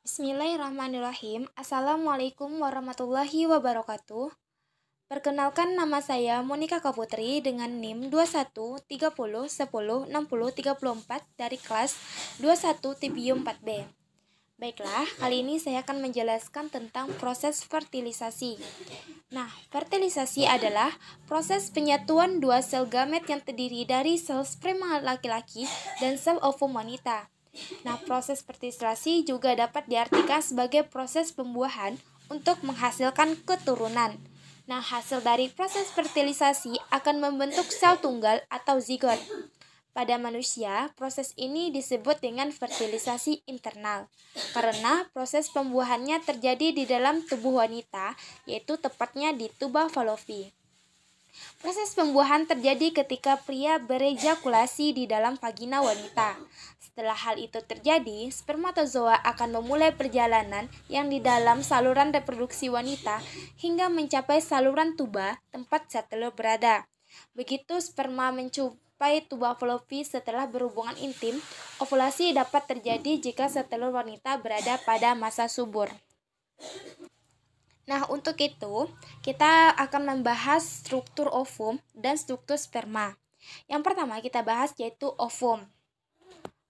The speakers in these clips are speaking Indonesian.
Bismillahirrahmanirrahim. Assalamualaikum warahmatullahi wabarakatuh. Perkenalkan, nama saya Monika Kaputri dengan NIM 2130106034 dari kelas 21 TPU 4B. Baiklah, kali ini saya akan menjelaskan tentang proses fertilisasi. Nah, fertilisasi adalah proses penyatuan dua sel gamet yang terdiri dari sel sperma laki-laki dan sel ovum wanita. Nah, proses fertilisasi juga dapat diartikan sebagai proses pembuahan untuk menghasilkan keturunan. Nah, hasil dari proses fertilisasi akan membentuk sel tunggal atau zigot. Pada manusia, proses ini disebut dengan fertilisasi internal, karena proses pembuahannya terjadi di dalam tubuh wanita, yaitu tepatnya di tuba Fallopi. Proses pembuahan terjadi ketika pria berejakulasi di dalam vagina wanita. Setelah hal itu terjadi, spermatozoa akan memulai perjalanan yang di dalam saluran reproduksi wanita hingga mencapai saluran tuba tempat sel telur berada. Begitu sperma mencapai tuba Fallopi setelah berhubungan intim, ovulasi dapat terjadi jika sel telur wanita berada pada masa subur. Nah, untuk itu, kita akan membahas struktur ovum dan struktur sperma. Yang pertama kita bahas yaitu ovum.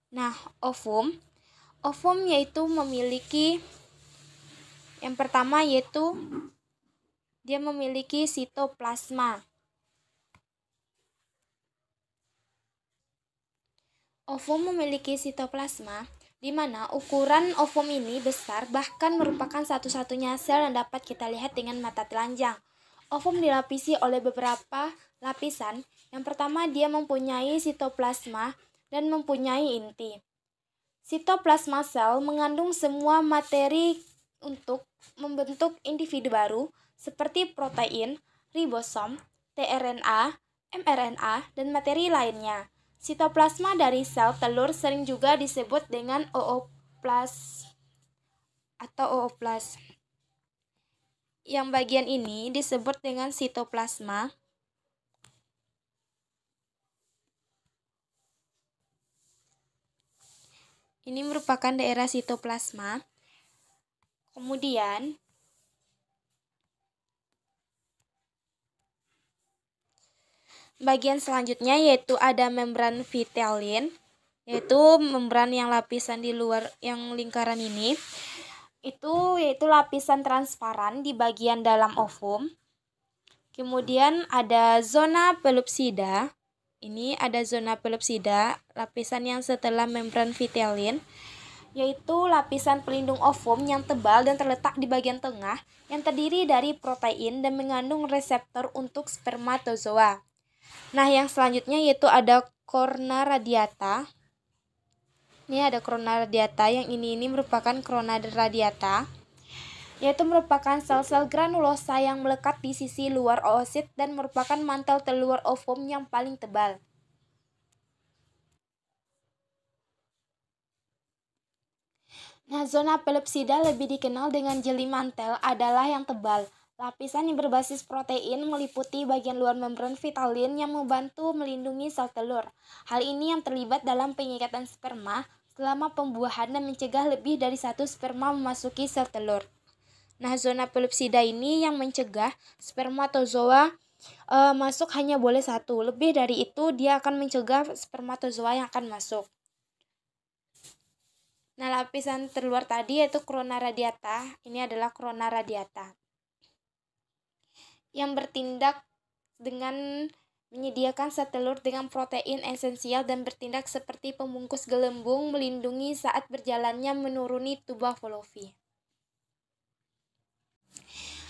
Nah, ovum yaitu memiliki, yang pertama yaitu dia memiliki sitoplasma. Ovum memiliki sitoplasma, di mana ukuran ovum ini besar, bahkan merupakan satu-satunya sel yang dapat kita lihat dengan mata telanjang. Ovum dilapisi oleh beberapa lapisan. Yang pertama, dia mempunyai sitoplasma dan mempunyai inti. Sitoplasma sel mengandung semua materi untuk membentuk individu baru seperti protein, ribosom, tRNA, mRNA, dan materi lainnya. Sitoplasma dari sel telur sering juga disebut dengan ooplas atau ooplas. Yang bagian ini disebut dengan sitoplasma. Ini merupakan daerah sitoplasma. Kemudian bagian selanjutnya yaitu ada membran vitellin, yaitu membran yang lapisan di luar yang lingkaran ini. Yaitu lapisan transparan di bagian dalam ovum. Kemudian ada zona pelupsida. Ini ada zona pelupsida, lapisan yang setelah membran vitellin, yaitu lapisan pelindung ovum yang tebal dan terletak di bagian tengah yang terdiri dari protein dan mengandung reseptor untuk spermatozoa. Nah, yang selanjutnya yaitu ada corona radiata. Ini ada corona radiata, yang ini merupakan corona radiata, yaitu merupakan sel-sel granulosa yang melekat di sisi luar oosit dan merupakan mantel telur ovum yang paling tebal. Nah, zona pelupsida lebih dikenal dengan jeli mantel adalah yang tebal. Lapisan yang berbasis protein meliputi bagian luar membran vitellin yang membantu melindungi sel telur. Hal ini yang terlibat dalam pengikatan sperma selama pembuahan dan mencegah lebih dari satu sperma memasuki sel telur. Nah, zona pelupsida ini yang mencegah spermatozoa masuk hanya boleh satu. Lebih dari itu, dia akan mencegah spermatozoa yang akan masuk. Nah, lapisan terluar tadi yaitu corona radiata. Ini adalah corona radiata yang bertindak dengan menyediakan sel telur dengan protein esensial dan bertindak seperti pembungkus gelembung, melindungi saat berjalannya menuruni tuba Fallopi.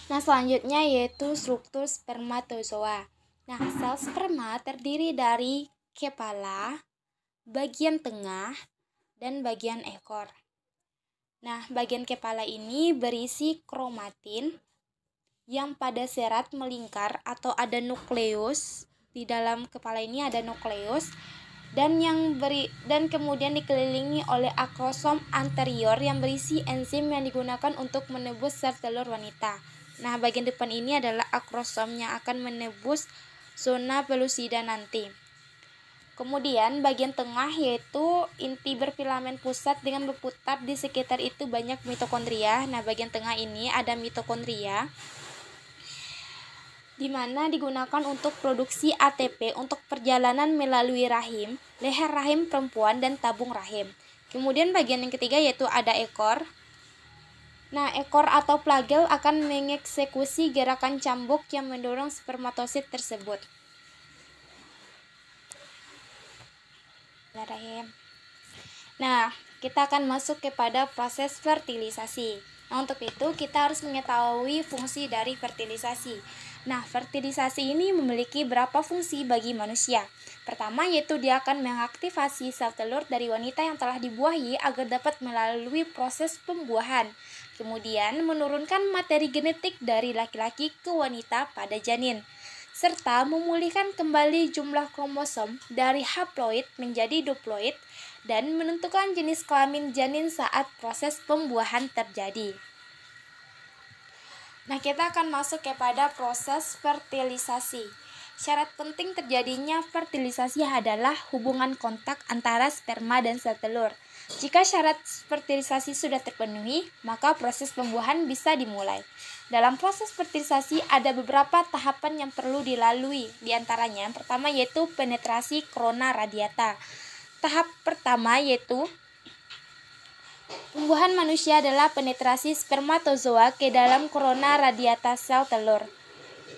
Nah, selanjutnya yaitu struktur spermatozoa. Nah, sel sperma terdiri dari kepala, bagian tengah, dan bagian ekor. Nah, bagian kepala ini berisi kromatin yang pada serat melingkar atau ada nukleus. Di dalam kepala ini ada nukleus dan kemudian dikelilingi oleh akrosom anterior yang berisi enzim yang digunakan untuk menebus sel telur wanita. Nah, bagian depan ini adalah akrosom yang akan menebus zona pelupsida nanti. Kemudian bagian tengah yaitu inti berfilamen pusat dengan berputar di sekitar itu banyak mitokondria. Nah, bagian tengah ini ada mitokondria di mana digunakan untuk produksi ATP untuk perjalanan melalui rahim, leher rahim perempuan dan tabung rahim. Kemudian bagian yang ketiga yaitu ada ekor. Nah, ekor atau flagel akan mengeksekusi gerakan cambuk yang mendorong spermatosit tersebut. Nah, kita akan masuk kepada proses fertilisasi. Nah, untuk itu kita harus mengetahui fungsi dari fertilisasi. Nah, fertilisasi ini memiliki beberapa fungsi bagi manusia. Pertama yaitu dia akan mengaktifasi sel telur dari wanita yang telah dibuahi agar dapat melalui proses pembuahan. Kemudian menurunkan materi genetik dari laki-laki ke wanita pada janin, serta memulihkan kembali jumlah kromosom dari haploid menjadi diploid dan menentukan jenis kelamin janin saat proses pembuahan terjadi. Nah, kita akan masuk kepada proses fertilisasi. Syarat penting terjadinya fertilisasi adalah hubungan kontak antara sperma dan sel telur. Jika syarat fertilisasi sudah terpenuhi, maka proses pembuahan bisa dimulai. Dalam proses fertilisasi ada beberapa tahapan yang perlu dilalui. Di antaranya, yang pertama yaitu penetrasi corona radiata. Tahap pertama yaitu pembuahan manusia adalah penetrasi spermatozoa ke dalam corona radiata sel telur.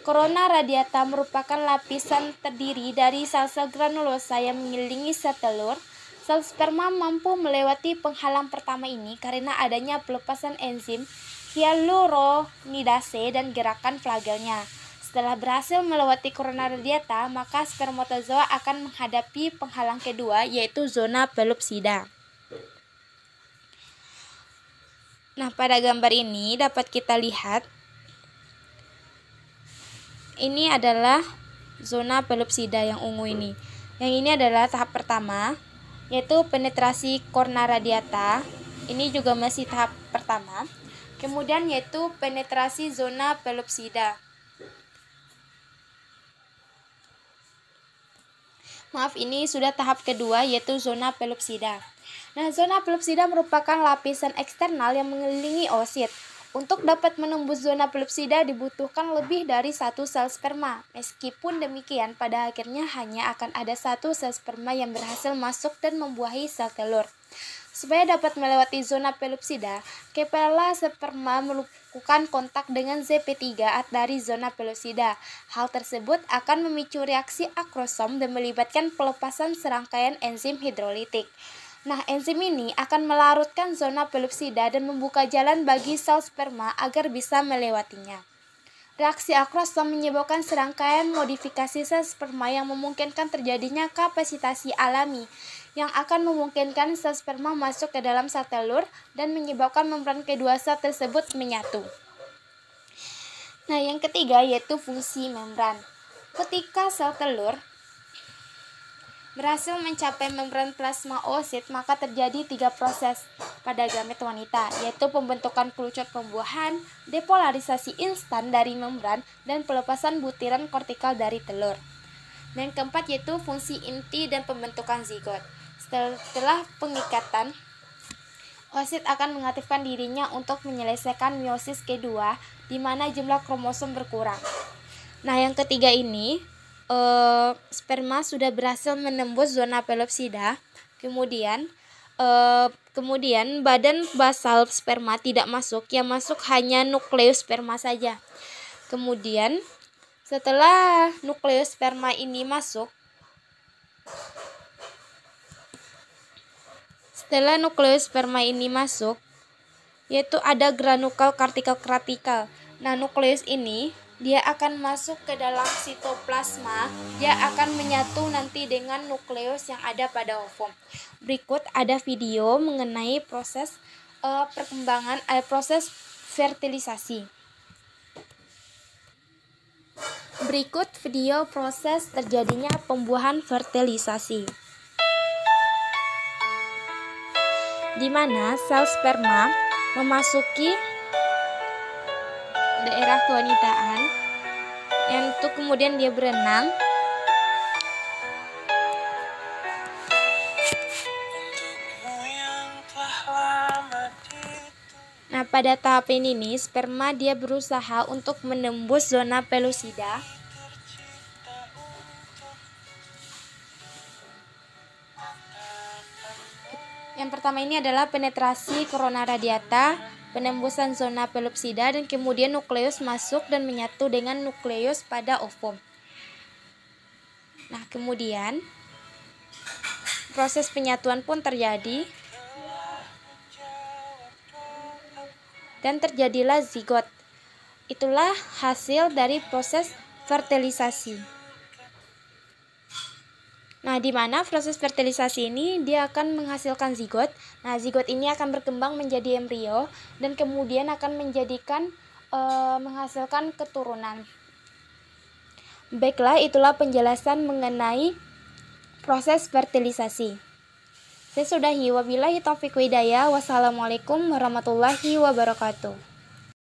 Corona radiata merupakan lapisan terdiri dari sel-sel granulosa yang mengelilingi sel telur. Sel sperma mampu melewati penghalang pertama ini karena adanya pelepasan enzim hyaluronidase dan gerakan flagelnya. Setelah berhasil melewati corona radiata, maka spermatozoa akan menghadapi penghalang kedua yaitu zona pelupsida. Nah, pada gambar ini dapat kita lihat ini adalah zona pelupsida yang ungu ini. Yang ini adalah tahap pertama, yaitu penetrasi corona radiata. Ini juga masih tahap pertama. Kemudian yaitu penetrasi zona pelupsida. Maaf, ini sudah tahap kedua yaitu zona pelupsida. Nah, zona pelupsida merupakan lapisan eksternal yang mengelilingi oosit. Untuk dapat menembus zona pelupsida dibutuhkan lebih dari satu sel sperma. Meskipun demikian, pada akhirnya hanya akan ada satu sel sperma yang berhasil masuk dan membuahi sel telur. Supaya dapat melewati zona pelupsida, kepala sperma melakukan kontak dengan ZP3 dari zona pelupsida. Hal tersebut akan memicu reaksi akrosom dan melibatkan pelepasan serangkaian enzim hidrolitik. Nah, enzim ini akan melarutkan zona pelupsida dan membuka jalan bagi sel sperma agar bisa melewatinya. Reaksi akrosom menyebabkan serangkaian modifikasi sel sperma yang memungkinkan terjadinya kapasitasi alami, yang akan memungkinkan sel sperma masuk ke dalam sel telur dan menyebabkan membran kedua sel tersebut menyatu. Nah, yang ketiga yaitu fungsi membran. Ketika sel telur berhasil mencapai membran plasma oosit, maka terjadi 3 proses pada gamet wanita, yaitu pembentukan kerucut pembuahan, depolarisasi instan dari membran, dan pelepasan butiran kortikal dari telur. Dan yang keempat yaitu fungsi inti dan pembentukan zigot. Setelah pengikatan, oosit akan mengaktifkan dirinya untuk menyelesaikan meiosis kedua, di mana jumlah kromosom berkurang. Nah, yang ketiga ini sperma sudah berhasil menembus zona pelupsida. Kemudian badan basal sperma tidak masuk, yang masuk hanya nukleus sperma saja. Kemudian setelah nukleus sperma ini masuk, yaitu ada granukal kartikal. Nah, nukleus ini dia akan masuk ke dalam sitoplasma. Dia akan menyatu nanti dengan nukleus yang ada pada ovum. Berikut ada video mengenai proses proses fertilisasi. Berikut video proses terjadinya pembuahan fertilisasi, di mana sel sperma memasuki daerah kewanitaan, yang itu kemudian dia berenang Nah, pada tahap ini nih, sperma dia berusaha untuk menembus zona pelusida. Yang pertama ini adalah penetrasi corona radiata, penembusan zona pelusida, dan kemudian nukleus masuk dan menyatu dengan nukleus pada ovum. Nah, kemudian proses penyatuan pun terjadi dan terjadilah zigot. Itulah hasil dari proses fertilisasi. Nah, di mana proses fertilisasi ini dia akan menghasilkan zigot. Nah, zigot ini akan berkembang menjadi embrio dan kemudian akan menghasilkan keturunan. Baiklah, itulah penjelasan mengenai proses fertilisasi. Saya sudahi, wabillahi taufiq wa hidayah. Wassalamualaikum warahmatullahi wabarakatuh.